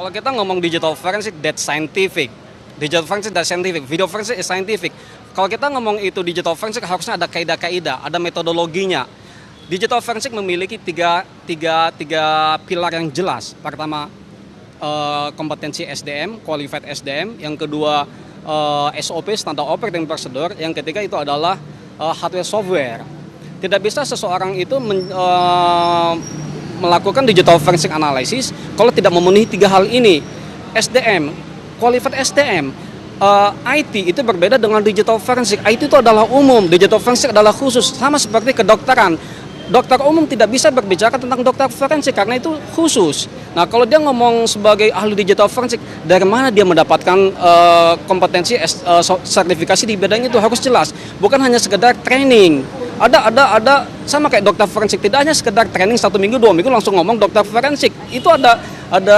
Kalau kita ngomong digital forensik, that's scientific. Digital forensik that's scientific. Video forensik is scientific. Kalau kita ngomong itu digital forensik harusnya ada kaidah-kaidah, ada metodologinya. Digital forensik memiliki tiga pilar yang jelas. Pertama, kompetensi SDM, qualified SDM. Yang kedua, SOP, standar operating procedure. Yang ketiga itu adalah hardware software. Tidak bisa seseorang itu melakukan digital forensic analysis kalau tidak memenuhi tiga hal ini. SDM, qualified SDM, IT itu berbeda dengan digital forensic. IT itu adalah umum, digital forensic adalah khusus, sama seperti kedokteran. Dokter umum tidak bisa berbicara tentang dokter forensik karena itu khusus. Nah, kalau dia ngomong sebagai ahli digital forensik, dari mana dia mendapatkan kompetensi sertifikasi di bidang itu harus jelas. Bukan hanya sekedar training. Ada sama kayak dokter forensik, tidak hanya sekedar training 1 minggu 2 minggu langsung ngomong dokter forensik. Itu ada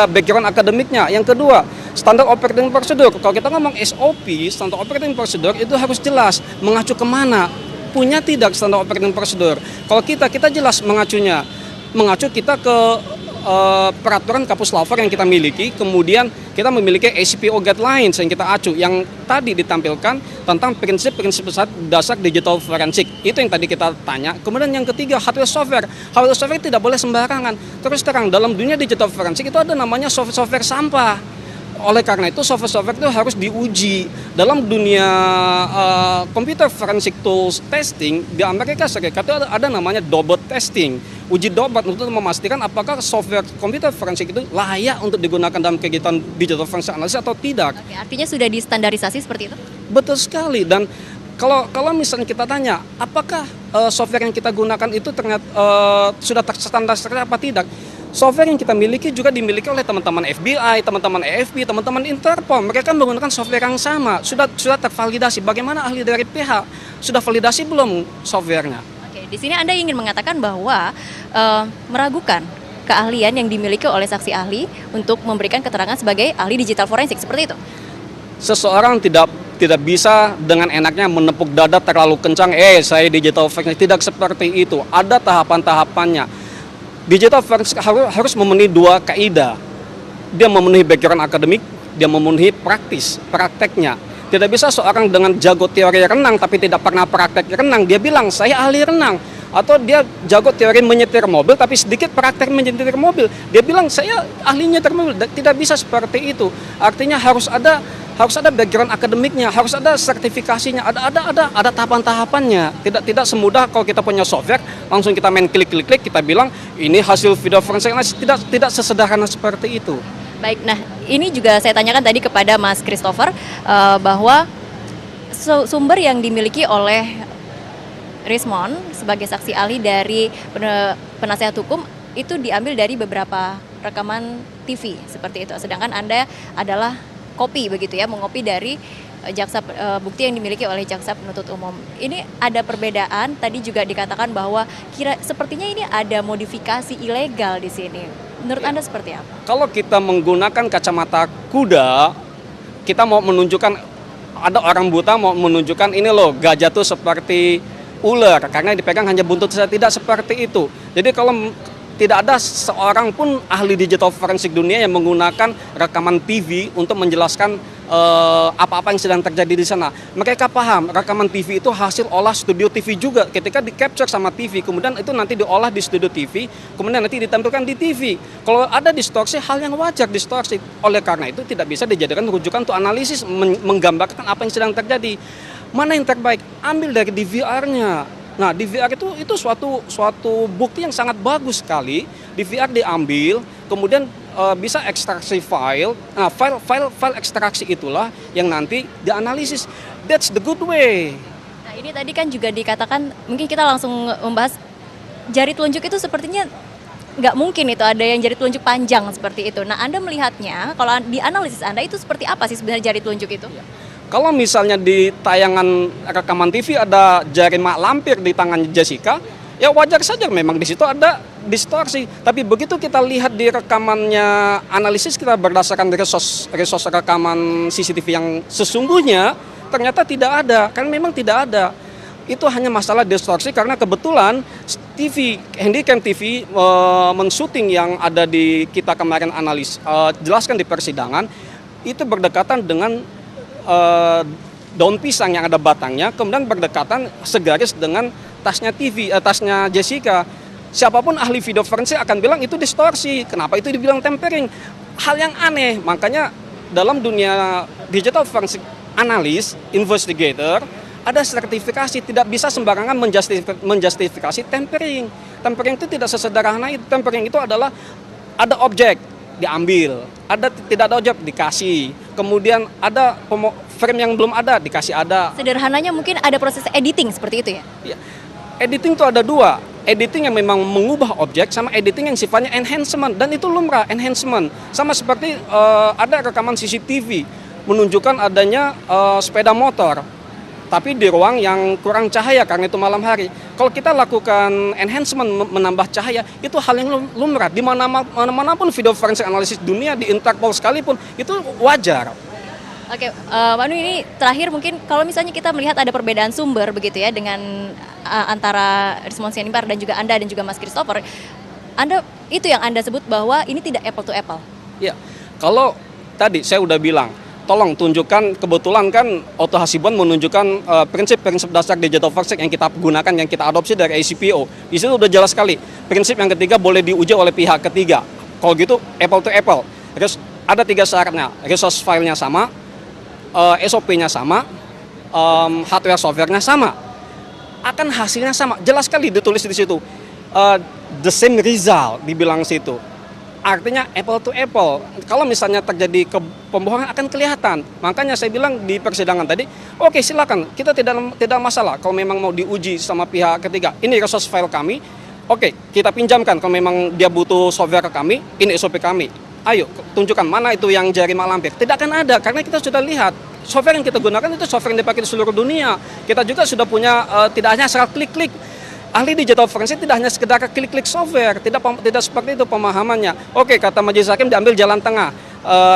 background akademiknya. Yang kedua, standar operating procedure. Kalau kita ngomong SOP, standar operating procedure itu harus jelas mengacu kemana. Punya tidak standar operating procedure. Kalau kita jelas mengacunya. Mengacu kita ke peraturan Kapus Lafor yang kita miliki, kemudian kita memiliki ACPO guidelines yang kita acu, yang tadi ditampilkan tentang prinsip-prinsip dasar digital forensik. Itu yang tadi kita tanya. Kemudian yang ketiga, hardware software. Hardware software tidak boleh sembarangan. Terus terang, dalam dunia digital forensik itu ada namanya software sampah. Oleh karena itu software itu harus diuji. Dalam dunia computer forensic tools testing di Amerika Serikat itu ada namanya double testing. Uji double untuk memastikan apakah software computer forensik itu layak untuk digunakan dalam kegiatan digital forensic analysis atau tidak. Oke, artinya sudah distandarisasi seperti itu? Betul sekali. Dan kalau misalnya kita tanya apakah software yang kita gunakan itu ternyata sudah terstandarisasi apa tidak? Software yang kita miliki juga dimiliki oleh teman-teman FBI, teman-teman AFP, teman-teman Interpol. Mereka menggunakan software yang sama, sudah tervalidasi. Bagaimana ahli dari pihak sudah validasi belum softwarenya? Oke, di sini Anda ingin mengatakan bahwa meragukan keahlian yang dimiliki oleh saksi ahli untuk memberikan keterangan sebagai ahli digital forensik, seperti itu? Seseorang tidak bisa dengan enaknya menepuk dada terlalu kencang, saya digital forensik. Tidak seperti itu. Ada tahapan-tahapannya. Digital forensik harus memenuhi 2 kaidah. Dia memenuhi background akademik, dia memenuhi prakteknya. Tidak bisa seorang dengan jago teori renang tapi tidak pernah praktek renang, dia bilang saya ahli renang. Atau dia jago teori menyetir mobil tapi sedikit praktek menyetir mobil, dia bilang saya ahli nyetir mobil. Tidak bisa seperti itu. Artinya harus ada background akademiknya, harus ada sertifikasinya, ada tahapan-tahapannya. Tidak semudah kalau kita punya software langsung kita main klik kita bilang ini hasil video forensik. Tidak sesederhana seperti itu. Baik, nah ini juga saya tanyakan tadi kepada Mas Christopher bahwa sumber yang dimiliki oleh Rismond sebagai saksi ahli dari penasihat hukum itu diambil dari beberapa rekaman TV seperti itu. Sedangkan Anda adalah kopi begitu ya, mengopi dari bukti yang dimiliki oleh jaksa penuntut umum. Ini ada perbedaan, tadi juga dikatakan bahwa sepertinya ini ada modifikasi ilegal di sini. Menurut Anda seperti apa? Kalau kita menggunakan kacamata kuda, kita mau menunjukkan, ada orang buta mau menunjukkan ini loh, gajah tuh seperti ular karena dipegang hanya buntut saja, tidak seperti itu. Jadi kalau tidak ada seorang pun ahli digital forensik dunia yang menggunakan rekaman TV untuk menjelaskan apa-apa yang sedang terjadi di sana. Mereka paham rekaman TV itu hasil olah studio TV juga. Ketika di-capture sama TV, kemudian itu nanti diolah di studio TV, kemudian nanti ditampilkan di TV. Kalau ada distorsi, hal yang wajar distorsi. Oleh karena itu tidak bisa dijadikan rujukan untuk analisis menggambarkan apa yang sedang terjadi. Mana yang terbaik? Ambil dari DVR-nya. Nah, DVR itu suatu bukti yang sangat bagus sekali. DVR diambil, kemudian bisa ekstraksi file. Nah, file ekstraksi itulah yang nanti dianalisis. That's the good way. Nah, ini tadi kan juga dikatakan, mungkin kita langsung membahas jari telunjuk itu sepertinya nggak mungkin itu ada yang jari telunjuk panjang seperti itu. Nah, Anda melihatnya, kalau di analisis Anda itu seperti apa sih sebenarnya jari telunjuk itu? Kalau misalnya di tayangan rekaman TV ada jari mak lampir di tangan Jessica, ya wajar saja memang di situ ada distorsi. Tapi begitu kita lihat di rekamannya, analisis kita berdasarkan resource rekaman CCTV yang sesungguhnya, ternyata tidak ada. Kan memang tidak ada. Itu hanya masalah distorsi karena kebetulan TV, Handycam TV men-shooting yang ada di kita kemarin jelaskan di persidangan, itu berdekatan dengan daun pisang yang ada batangnya, kemudian berdekatan segaris dengan tasnya Jessica. Siapapun ahli video forensik akan bilang itu distorsi. Kenapa itu dibilang tempering? Hal yang aneh. Makanya dalam dunia digital forensik analis, investigator, ada sertifikasi, tidak bisa sembarangan menjustifikasi tempering. Tempering itu tidak sesederhana itu. Tempering itu adalah ada objek diambil, tidak ada objek dikasih, kemudian ada frame yang belum ada dikasih ada. Sederhananya mungkin ada proses editing seperti itu ya? Ya. Editing itu ada dua, editing yang memang mengubah objek sama editing yang sifatnya enhancement, dan itu lumrah enhancement. Sama seperti ada rekaman CCTV menunjukkan adanya sepeda motor, tapi di ruang yang kurang cahaya karena itu malam hari. Kalau kita lakukan enhancement menambah cahaya, itu hal yang lumrah. Di mana-manapun video forensik analisis dunia, di Interpol sekalipun, itu wajar. Oke, Pak Nu, ini terakhir mungkin kalau misalnya kita melihat ada perbedaan sumber begitu ya dengan antara Rismon Sianipar dan juga Anda dan juga Mas Christopher, itu yang Anda sebut bahwa ini tidak apple to apple. Ya, kalau tadi saya udah bilang, tolong tunjukkan, kebetulan kan Otto Hasibuan menunjukkan prinsip-prinsip dasar digital forensik yang kita gunakan, yang kita adopsi dari ACPO. Di situ udah jelas sekali, prinsip yang ketiga boleh diuji oleh pihak ketiga. Kalau gitu apple to apple. Terus ada 3 syaratnya, resource filenya sama, SOP-nya sama, hardware software-nya sama, akan hasilnya sama. Jelas sekali ditulis di situ, the same result dibilang situ. Artinya apple to apple. Kalau misalnya terjadi pembohongan akan kelihatan. Makanya saya bilang di persidangan tadi, oke, silakan, kita tidak masalah kalau memang mau diuji sama pihak ketiga. Ini resource file kami, oke, kita pinjamkan. Kalau memang dia butuh software ke kami, ini SOP kami. Ayo tunjukkan mana itu yang jari mak lampir. Tidak akan ada, karena kita sudah lihat software yang kita gunakan itu software yang dipakai di seluruh dunia. Kita juga sudah punya, tidak hanya asal klik-klik. Ahli digital forensik tidak hanya sekedar klik-klik software, tidak seperti itu pemahamannya. Oke, kata majelis hakim diambil jalan tengah,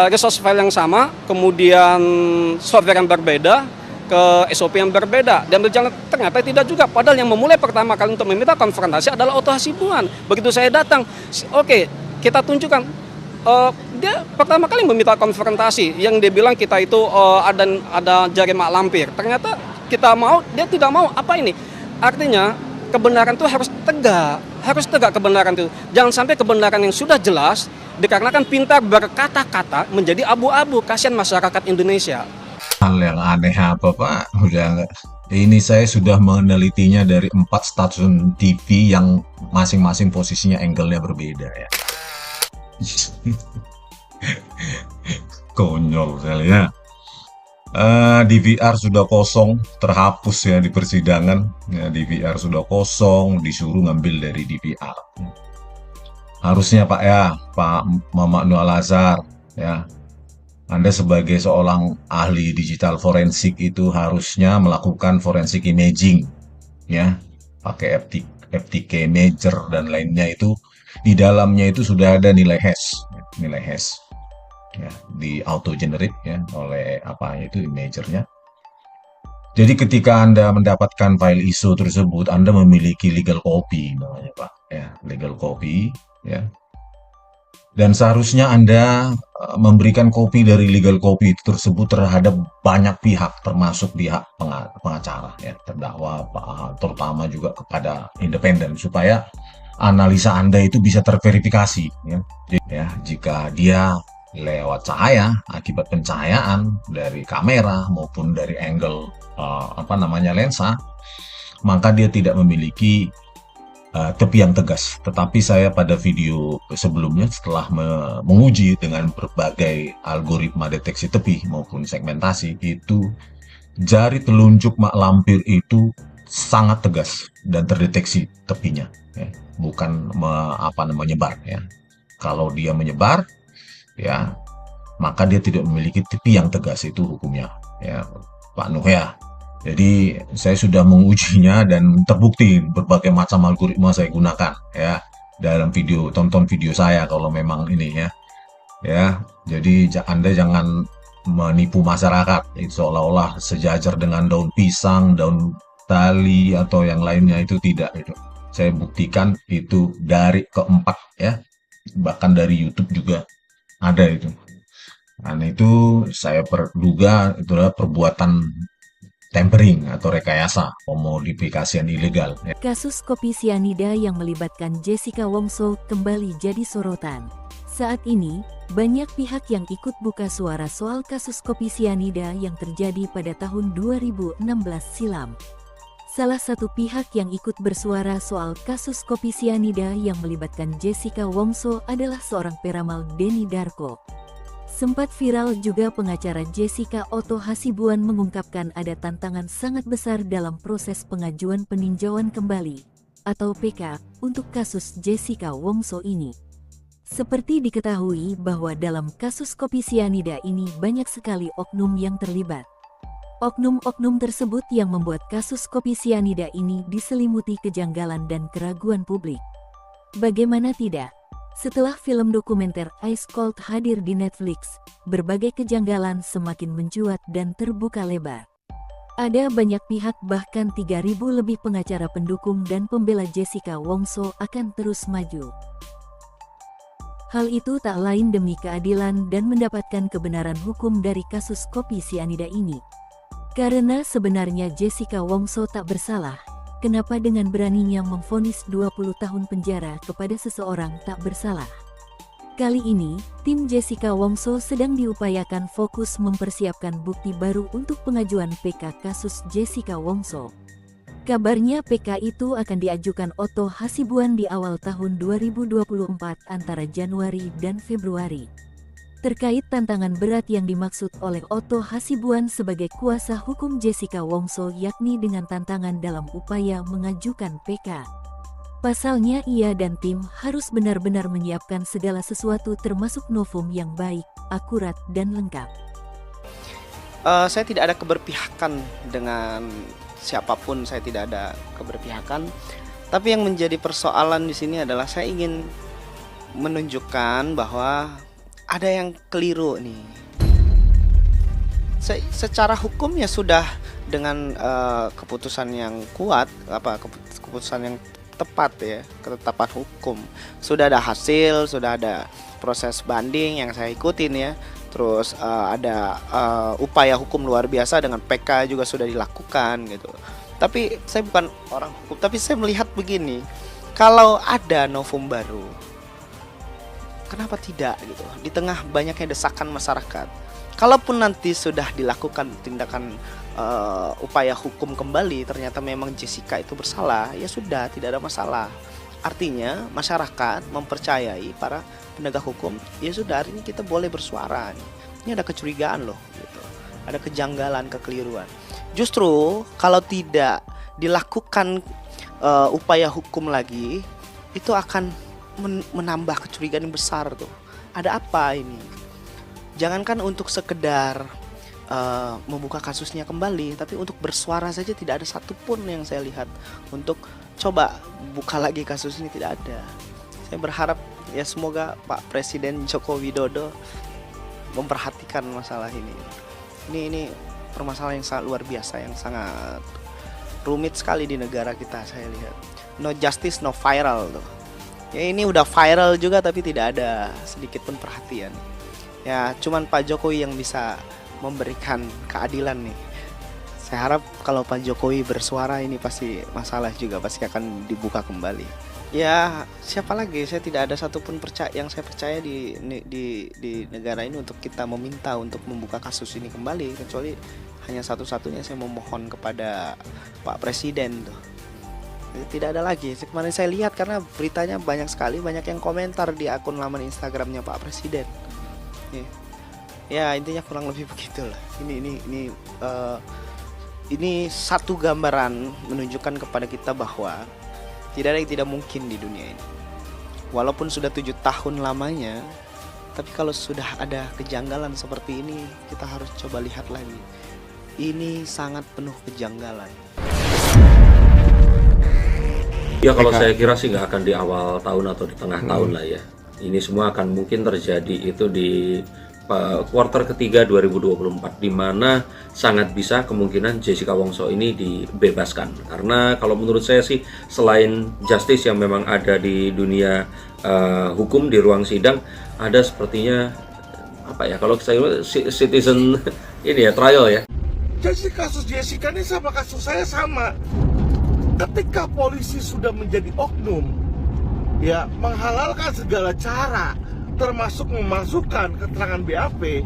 resource file yang sama, kemudian software yang berbeda, ke SOP yang berbeda, diambil jalan ternyata tidak juga. Padahal yang memulai pertama kali untuk meminta konfrontasi adalah Otto Hasibuan. Begitu saya datang, oke, kita tunjukkan. Dia pertama kali meminta konfrontasi, yang dia bilang kita itu ada jari mak lampir. Ternyata kita mau, dia tidak mau. Apa ini? Artinya kebenaran itu harus tegak kebenaran itu. Jangan sampai kebenaran yang sudah jelas dikarenakan pintar berkata-kata menjadi abu-abu. Kasihan masyarakat Indonesia. Hal yang aneh apa, Pak? Ini saya sudah menelitinya dari 4 stasiun TV yang masing-masing posisinya angle-nya berbeda ya. Konyol sekali ya. DVR sudah kosong, terhapus ya di persidangan. Ya, DVR sudah kosong, disuruh ngambil dari DVR. Harusnya Pak ya, Pak Mamak Nur Al-Azhar ya, Anda sebagai seorang ahli digital forensik itu harusnya melakukan forensik imaging ya, pakai FTK Imager dan lainnya. Itu di dalamnya itu sudah ada nilai hash ya, di auto generate ya oleh itu imagernya. Jadi ketika Anda mendapatkan file ISO tersebut, Anda memiliki legal copy namanya Pak ya, legal copy ya. Dan seharusnya Anda memberikan kopi dari legal copy tersebut terhadap banyak pihak, termasuk pihak pengacara ya, terdakwa, terutama juga kepada independen, supaya analisa Anda itu bisa terverifikasi ya. Ya, jika dia lewat cahaya akibat pencahayaan dari kamera maupun dari angle lensa, maka dia tidak memiliki tepi yang tegas. Tetapi saya pada video sebelumnya setelah menguji dengan berbagai algoritma deteksi tepi maupun segmentasi, itu jari telunjuk mak lampir itu sangat tegas dan terdeteksi tepinya ya. Bukan menyebar ya. Kalau dia menyebar ya, maka dia tidak memiliki tepi yang tegas, itu hukumnya ya Pak Nuh ya. Jadi saya sudah mengujinya dan terbukti berbagai macam algoritma saya gunakan ya dalam video, tonton video saya kalau memang ini ya. Jadi Anda jangan menipu masyarakat seolah-olah sejajar dengan daun pisang, daun tali atau yang lainnya, itu tidak itu. saya buktikan itu dari keempat ya, bahkan dari YouTube juga ada itu. Nah, itu saya duga itu adalah perbuatan tampering atau rekayasa pemodifikasian ilegal. Kasus kopi sianida yang melibatkan Jessica Wongso kembali jadi sorotan. Saat ini, banyak pihak yang ikut buka suara soal kasus kopi sianida yang terjadi pada tahun 2016 silam. Salah satu pihak yang ikut bersuara soal kasus kopi sianida yang melibatkan Jessica Wongso adalah seorang peramal Denny Darko. Sempat viral juga pengacara Jessica Otto Hasibuan mengungkapkan ada tantangan sangat besar dalam proses pengajuan peninjauan kembali atau PK untuk kasus Jessica Wongso ini. Seperti diketahui bahwa dalam kasus kopi sianida ini banyak sekali oknum yang terlibat. Oknum-oknum tersebut yang membuat kasus kopi sianida ini diselimuti kejanggalan dan keraguan publik. Bagaimana tidak? Setelah film dokumenter Ice Cold hadir di Netflix, berbagai kejanggalan semakin mencuat dan terbuka lebar. Ada banyak pihak bahkan 3.000 lebih pengacara pendukung dan pembela Jessica Wongso akan terus maju. Hal itu tak lain demi keadilan dan mendapatkan kebenaran hukum dari kasus kopi sianida ini. Karena sebenarnya Jessica Wongso tak bersalah, kenapa dengan beraninya memvonis 20 tahun penjara kepada seseorang tak bersalah? Kali ini, tim Jessica Wongso sedang diupayakan fokus mempersiapkan bukti baru untuk pengajuan PK kasus Jessica Wongso. Kabarnya PK itu akan diajukan Otto Hasibuan di awal tahun 2024 antara Januari dan Februari. Terkait tantangan berat yang dimaksud oleh Otto Hasibuan sebagai kuasa hukum Jessica Wongso yakni dengan tantangan dalam upaya mengajukan PK. Pasalnya ia dan tim harus benar-benar menyiapkan segala sesuatu termasuk novum yang baik, akurat, dan lengkap. Saya tidak ada keberpihakan dengan siapapun, saya tidak ada keberpihakan. Tapi yang menjadi persoalan di sini adalah saya ingin menunjukkan bahwa ada yang keliru nih. Secara hukum ya sudah dengan keputusan yang kuat, keputusan yang tepat ya, ketetapan hukum. Sudah ada hasil, sudah ada proses banding yang saya ikutin ya. Terus ada upaya hukum luar biasa dengan PK juga sudah dilakukan gitu. Tapi saya bukan orang hukum, tapi saya melihat begini, kalau ada novum baru, kenapa tidak gitu? Di tengah banyaknya desakan masyarakat, kalaupun nanti sudah dilakukan tindakan upaya hukum kembali, ternyata memang Jessica itu bersalah, ya sudah, tidak ada masalah. Artinya masyarakat mempercayai para penegak hukum, ya sudah, hari ini kita boleh bersuara nih. Ini ada kecurigaan loh gitu. Ada kejanggalan, kekeliruan. Justru kalau tidak dilakukan upaya hukum lagi, itu akan menambah kecurigaan yang besar tuh. Ada apa ini? Jangankan untuk sekedar membuka kasusnya kembali, tapi untuk bersuara saja tidak ada satupun yang saya lihat untuk coba buka lagi kasus ini, tidak ada. Saya berharap ya semoga Pak Presiden Joko Widodo memperhatikan masalah ini. Ini permasalahan yang sangat luar biasa, yang sangat rumit sekali di negara kita, saya lihat. No justice, no viral tuh. Ya ini udah viral juga tapi tidak ada sedikit pun perhatian. Ya cuman Pak Jokowi yang bisa memberikan keadilan nih. Saya harap kalau Pak Jokowi bersuara ini pasti masalah juga pasti akan dibuka kembali. Ya siapa lagi? Saya tidak ada satupun yang saya percaya di negara ini untuk kita meminta untuk membuka kasus ini kembali, kecuali hanya satu-satunya saya memohon kepada Pak Presiden tuh. Tidak ada lagi. Kemarin saya lihat karena beritanya banyak sekali, banyak yang komentar di akun laman Instagramnya Pak Presiden. Ya intinya kurang lebih begitulah. Ini satu gambaran menunjukkan kepada kita bahwa tidak ada yang tidak mungkin di dunia ini. Walaupun sudah 7 tahun lamanya, tapi kalau sudah ada kejanggalan seperti ini, kita harus coba lihat lagi. Ini sangat penuh kejanggalan. Ya kalau saya kira sih nggak akan di awal tahun atau di tengah tahun lah ya. Ini semua akan mungkin terjadi itu di kuartal ketiga 2024, di mana sangat bisa kemungkinan Jessica Wongso ini dibebaskan. Karena kalau menurut saya sih, selain justice yang memang ada di dunia hukum di ruang sidang, ada sepertinya apa ya, kalau saya citizen ini ya, trial ya. Jadi kasus Jessica ini sama kasus saya sama. Ketika polisi sudah menjadi oknum, ya menghalalkan segala cara, termasuk memasukkan keterangan BAP,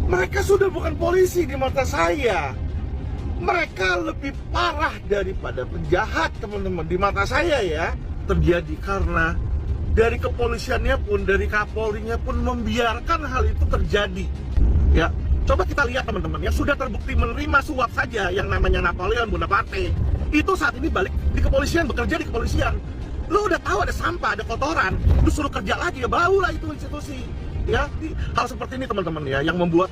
mereka sudah bukan polisi di mata saya. Mereka lebih parah daripada penjahat, teman-teman, di mata saya ya. Terjadi karena dari kepolisiannya pun, dari Kapolrinya pun membiarkan hal itu terjadi. Ya, coba kita lihat teman-teman, yang sudah terbukti menerima suap saja yang namanya Napoleon Bonaparte, itu saat ini balik di kepolisian, bekerja di kepolisian. Lu udah tahu ada sampah, ada kotoran, lu suruh kerja lagi, ya bau lah itu institusi. Ya, hal seperti ini teman-teman ya, yang membuat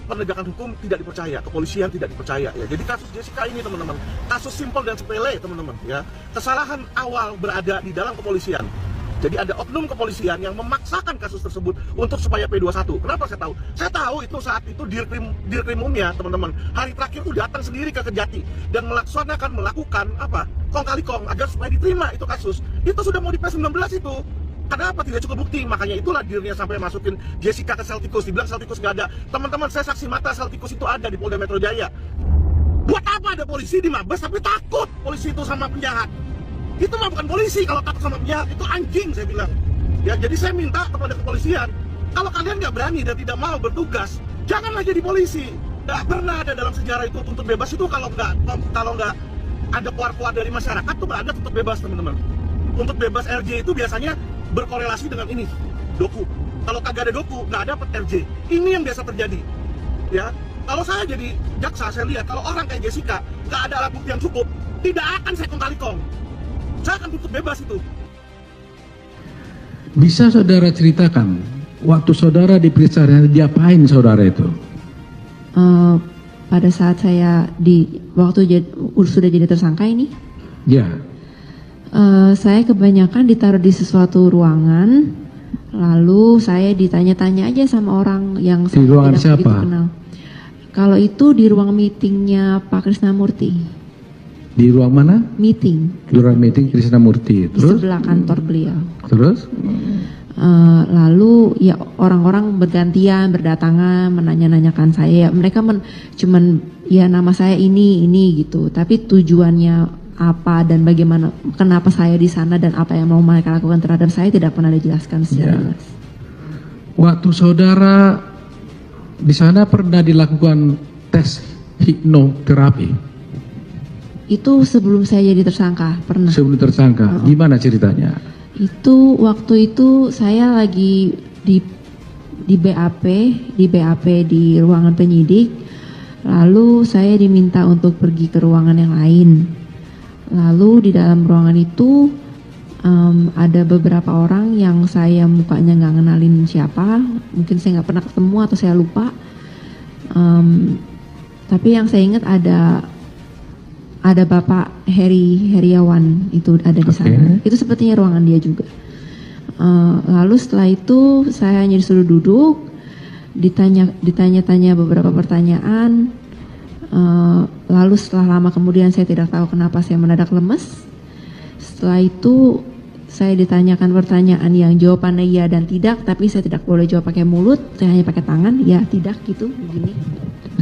penegakan hukum tidak dipercaya, kepolisian tidak dipercaya ya. Jadi kasus Jessica ini teman-teman, kasus simpel dan sepele teman-teman ya. Kesalahan awal berada di dalam kepolisian. Jadi ada oknum kepolisian yang memaksakan kasus tersebut untuk supaya P21. Kenapa saya tahu? Saya tahu itu saat itu Dirkrimumnya teman-teman, hari terakhir itu datang sendiri ke Kejati dan melakukan apa? Kong kali kong agar supaya diterima itu kasus. Itu sudah mau di P19 itu. Kenapa tidak cukup bukti? Makanya itulah Dirnya sampai masukin Jessica ke sel tikus. Dibilang sel tikus nggak ada. Teman-teman, saya saksi mata sel tikus itu ada di Polda Metro Jaya. Buat apa ada polisi di Mabes tapi takut polisi itu sama penjahat? Itu mah bukan polisi kalau takut sama penjahat, itu anjing saya bilang. Ya, jadi saya minta kepada kepolisian, kalau kalian nggak berani dan tidak mau bertugas, janganlah jadi polisi. Nggak pernah ada dalam sejarah itu tuntut bebas itu kalau nggak ada keluar dari masyarakat tuh nggak ada tuntut bebas teman-teman. Tuntut bebas RJ itu biasanya berkorelasi dengan ini, doku. Kalau kagak ada doku, nggak dapat RJ. Ini yang biasa terjadi. Ya, kalau saya jadi jaksa, saya lihat kalau orang kayak Jessica nggak ada alat bukti yang cukup, tidak akan saya kong kali kong. Saya akan tutup bebas itu. Bisa saudara ceritakan, waktu saudara diperiksa, diapain saudara itu? Pada saat saya sudah jadi tersangka ini, Ya, saya kebanyakan ditaruh di sesuatu ruangan, lalu saya ditanya-tanya aja sama orang yang Di saya ruangan tidak siapa? begitu kenal. Kalau itu di ruang meetingnya Pak Krisnamurti. di ruang mana? Meeting Di ruang meeting Krisnamurti. di Terus? sebelah kantor beliau. Terus? Lalu ya orang-orang bergantian berdatangan menanya-nanyakan saya. Mereka cuman ya nama saya ini gitu. Tapi tujuannya apa dan bagaimana, kenapa saya di sana dan apa yang mau mereka lakukan terhadap saya tidak pernah dijelaskan secara Ya. jelas. Waktu saudara di sana pernah dilakukan tes hipnoterapi Itu sebelum saya jadi tersangka pernah. sebelum tersangka. Gimana ceritanya? Itu waktu itu saya lagi di BAP di ruangan penyidik. Lalu saya diminta untuk pergi ke ruangan yang lain. Lalu di dalam ruangan itu ada beberapa orang yang saya mukanya nggak ngenalin siapa. Mungkin saya nggak pernah ketemu atau saya lupa. Tapi yang saya ingat ada Bapak Heriawan itu ada di sana. Itu sepertinya ruangan dia juga. Lalu setelah itu saya hanya disuruh duduk, ditanya-tanya beberapa pertanyaan. Lalu setelah lama kemudian saya tidak tahu kenapa saya mendadak lemes. Setelah itu saya ditanyakan pertanyaan yang jawabannya iya dan tidak, tapi saya tidak boleh jawab pakai mulut, saya hanya pakai tangan, ya tidak gitu, begini.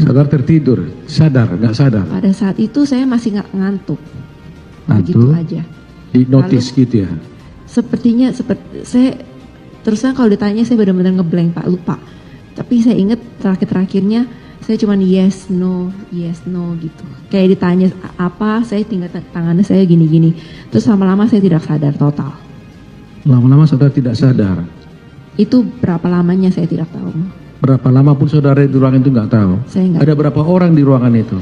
Saudara tertidur, sadar, nggak sadar? Pada saat itu saya masih nggak ngantuk, begitu Ngantuk? aja. Hipnotis gitu ya? Sepertinya saya terus terang kalau ditanya saya benar-benar ngeblank Pak, lupa. Tapi saya ingat terakhir-terakhirnya saya cuma yes no gitu. Kayak ditanya apa, saya tinggal tangannya saya gini-gini. Terus lama-lama saya tidak sadar total. Lama-lama saudara tidak sadar. Itu berapa lamanya saya tidak tahu. Berapa lama pun saudara di ruangan itu nggak tahu? Saya nggak. Ada berapa orang di ruangan itu?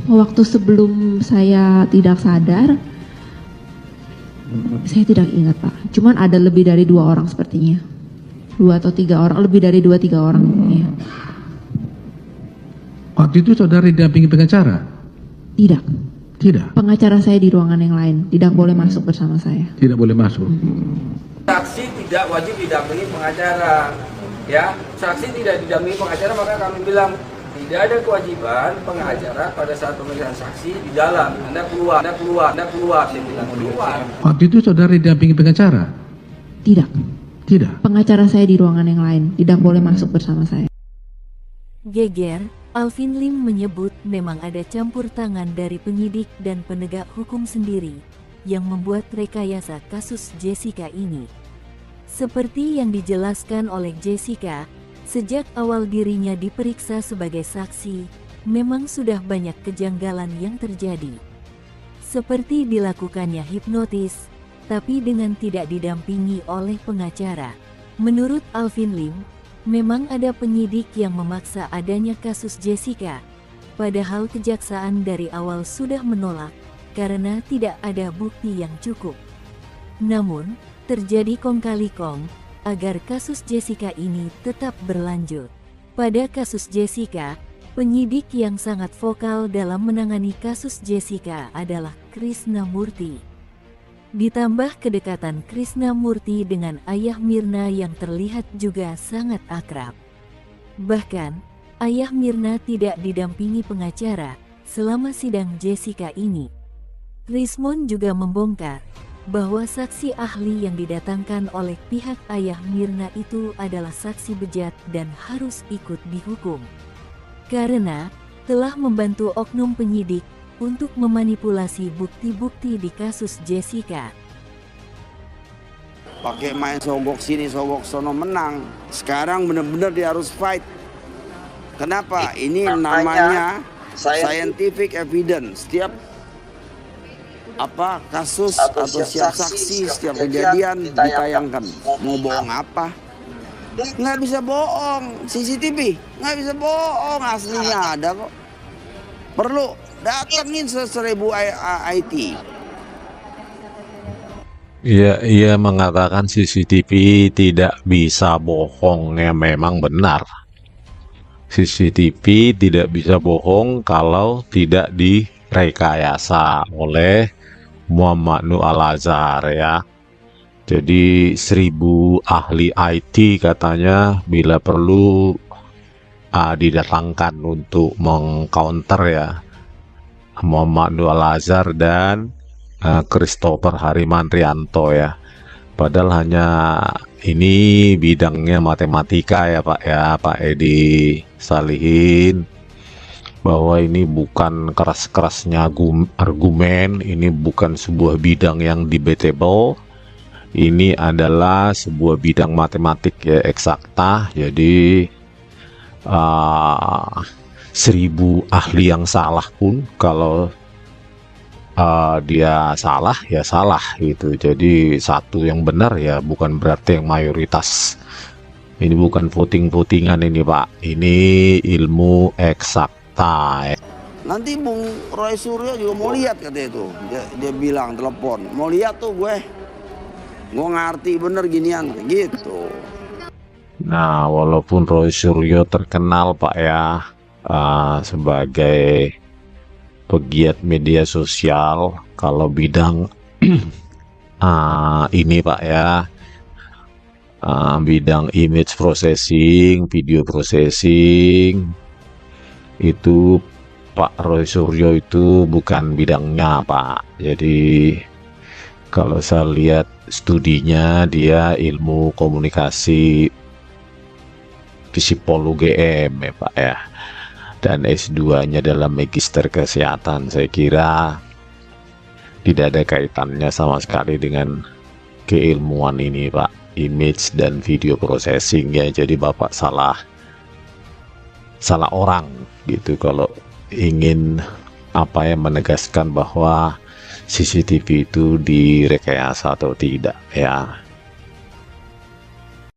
Waktu sebelum saya tidak sadar, saya tidak ingat Pak. Cuman ada lebih dari 2 orang sepertinya. 2 atau 3 orang, lebih dari 2-3 orang. Ya. Waktu itu saudara didampingi pengacara? Tidak. Tidak? Pengacara saya di ruangan yang lain, tidak boleh masuk bersama saya. Tidak boleh masuk? Saksi tidak wajib didampingi pengacara. ya saksi tidak didampingi pengacara, maka kami bilang tidak ada kewajiban pengacara pada saat pemeriksaan saksi di dalam. Anda keluar. Saya bilang keluar. Waktu itu saudara didampingi pengacara? Tidak. Tidak. Pengacara saya di ruangan yang lain, tidak boleh masuk bersama saya. Geger, Alvin Lim menyebut memang ada campur tangan dari penyidik dan penegak hukum sendiri yang membuat rekayasa kasus Jessica ini. Seperti yang dijelaskan oleh Jessica, sejak awal dirinya diperiksa sebagai saksi, memang sudah banyak kejanggalan yang terjadi. Seperti dilakukannya hipnotis, tapi dengan tidak didampingi oleh pengacara. Menurut Alvin Lim, memang ada penyidik yang memaksa adanya kasus Jessica, padahal kejaksaan dari awal sudah menolak karena tidak ada bukti yang cukup. Namun, terjadi kong kali kong agar kasus Jessica ini tetap berlanjut. Pada kasus Jessica, penyidik yang sangat vokal dalam menangani kasus Jessica adalah Krisnamurti. Ditambah kedekatan Krisnamurti dengan ayah Mirna yang terlihat juga sangat akrab. Bahkan, ayah Mirna tidak didampingi pengacara selama sidang Jessica ini. Rismon juga membongkar bahwa saksi ahli yang didatangkan oleh pihak ayah Mirna itu adalah saksi bejat dan harus ikut dihukum. Karena telah membantu oknum penyidik untuk memanipulasi bukti-bukti di kasus Jessica. Pakai main sogok sini, sogok sono menang. Sekarang benar-benar dia harus fight. Kenapa? Ini namanya scientific evidence. Setiap kasus atau setiap saksi, setiap kejadian ditayangkan. Mau bohong apa? Nggak bisa bohong. CCTV nggak bisa bohong, aslinya ada kok. Perlu datengin 1000 IT. Ia mengatakan CCTV tidak bisa bohong, ya memang benar. CCTV tidak bisa bohong kalau tidak direkayasa oleh Muhammad Nur Al-Azhar, ya. Jadi 1000 ahli IT katanya bila perlu didatangkan untuk mengcounter, ya, Muhammad Nur Al-Azhar dan Christopher Harimantrianto, ya. Padahal hanya ini bidangnya matematika, ya Pak Edi Salihin, bahwa ini bukan keras-kerasnya argumen, ini bukan sebuah bidang yang debatable, ini adalah sebuah bidang matematik, ya, eksakta. Jadi 1000 ahli yang salah pun kalau dia salah, ya salah gitu. Jadi satu yang benar, ya bukan berarti yang mayoritas. Ini bukan voting-votingan ini, Pak. Ini ilmu eksak. Nanti Bung Roy Suryo juga mau lihat katanya itu. Dia bilang telepon, mau lihat tuh gue ngerti bener ginian gitu. Nah, walaupun Roy Suryo terkenal, Pak, ya, sebagai pegiat media sosial, kalau bidang ini, Pak, ya, bidang image processing, video processing, itu Pak Roy Suryo itu bukan bidangnya, Pak. Jadi kalau saya lihat studinya, dia ilmu komunikasi psikologi UGM, ya Pak, ya, dan S2-nya dalam magister kesehatan. Saya kira tidak ada kaitannya sama sekali dengan keilmuan ini, Pak, image dan video processing, ya. Jadi Bapak salah orang gitu kalau ingin menegaskan bahwa CCTV itu direkayasa atau tidak, ya.